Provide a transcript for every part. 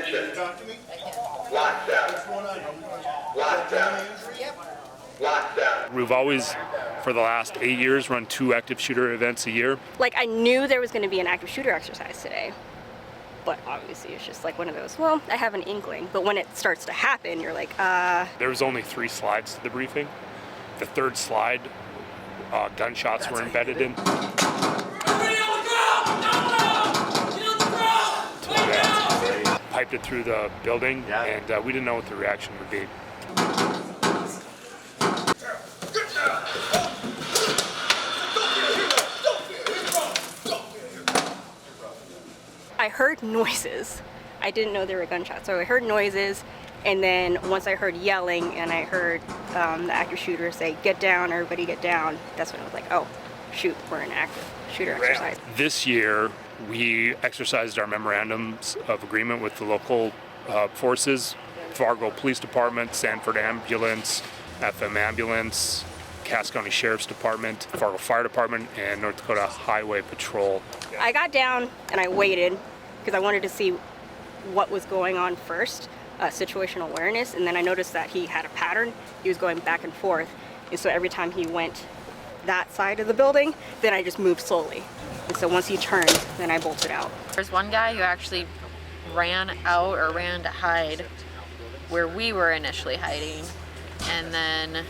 Attention. Lockdown. Lockdown. Lockdown. We've always, for the last 8 years, run 2 active shooter events a year. Like, I knew there was going to be an active shooter exercise today, but obviously it's just like one of those, well, I have an inkling. But when it starts to happen, you're like, There was only 3 slides to the briefing. The 3rd slide, gunshots were embedded in. Piped it through the building, and we didn't know what the reaction would be. I heard noises. I didn't know there were gunshots, so I heard noises, and then once I heard yelling and I heard the active shooter say, "Get down, everybody get down," that's when I was like, oh, shoot, we're in active shooter exercise. This year, we exercised our memorandums of agreement with the local forces, Fargo Police Dept, Sanford Ambulance, FM Ambulance, Cass County Sheriff's Department, Fargo Fire Dept, and North Dakota Highway Patrol. I got down and I waited because I wanted to see what was going on first, situational awareness, and then I noticed that he had a pattern. He was going back and forth, and so every time he went that side of the building, then I just moved slowly. And so once he turned, then I bolted out. There's one guy who actually ran out or ran to hide where we were initially hiding, and then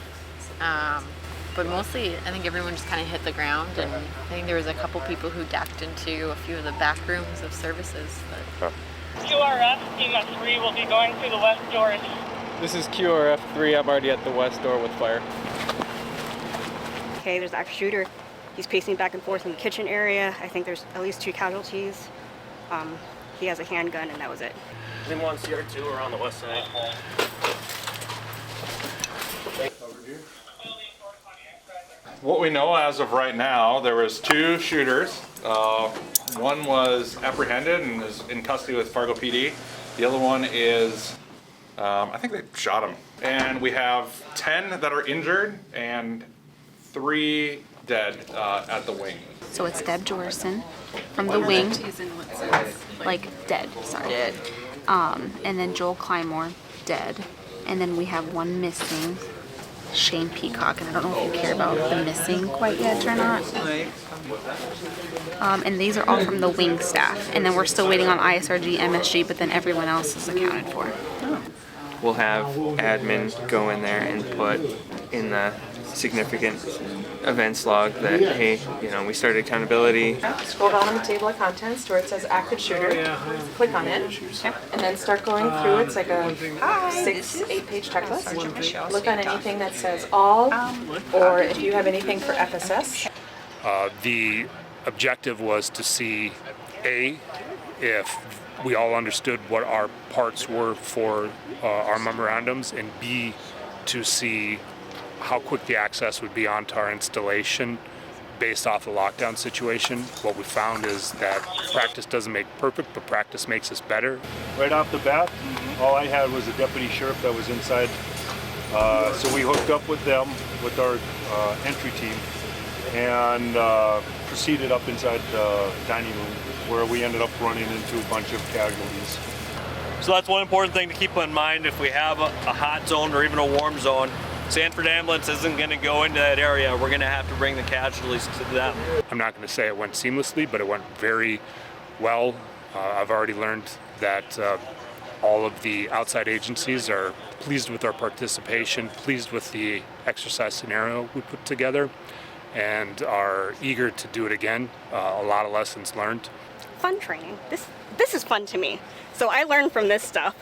but mostly I think everyone just kind of hit the ground, and I think there was a couple people who ducked into a few of the back rooms of services. But QRF Team 3 will be going through the west doors. This is QRF 3. I'm already at the west door with fire. Okay, there's the active shooter. He's pacing back and forth in the kitchen area. I think there's at least 2 casualties. He has a handgun, and that was it. Then one CR2 are on the west side. What we know as of right now, there was 2 shooters. One was apprehended and is in custody with Fargo PD. The other one is, I think they shot him. And we have 10 that are injured and 3 dead at the wing. So it's Deb Jorson from the wing, like dead, sorry. Dead. And then Joel Clymore, dead. And then we have 1 missing, Shane Peacock, and I don't know if you care about the missing quite yet or not. And these are all from the wing staff. And then we're still waiting on ISRG, MSG, but then everyone else is accounted for. We'll have admin go in there and put in the significant events log that, hey, you know, we started accountability. Scroll down on the table of contents to where it says active shooter. Click on it, and then start going through. It's like a 6-8 page checklist. Look on anything that says all, or if you have anything for FSS. The objective was to see, A, if we all understood what our parts were for our memorandums, and B, to see how quick the access would be onto our installation based off the lockdown situation. What we found is that practice doesn't make perfect, but practice makes us better. Right off the bat, all I had was a deputy sheriff that was inside. So we hooked up with them, with our entry team, and proceeded up inside the dining room, where we ended up running into a bunch of casualties. So that's one important thing to keep in mind. If we have a hot zone or even a warm zone, Sanford Ambulance isn't going to go into that area. We're going to have to bring the casualties to them. I'm not going to say it went seamlessly, but it went very well. I've already learned that all of the outside agencies are pleased with our participation, pleased with the exercise scenario we put together, and are eager to do it again. A lot of lessons learned. Fun training. This is fun to me. So I learned from this stuff.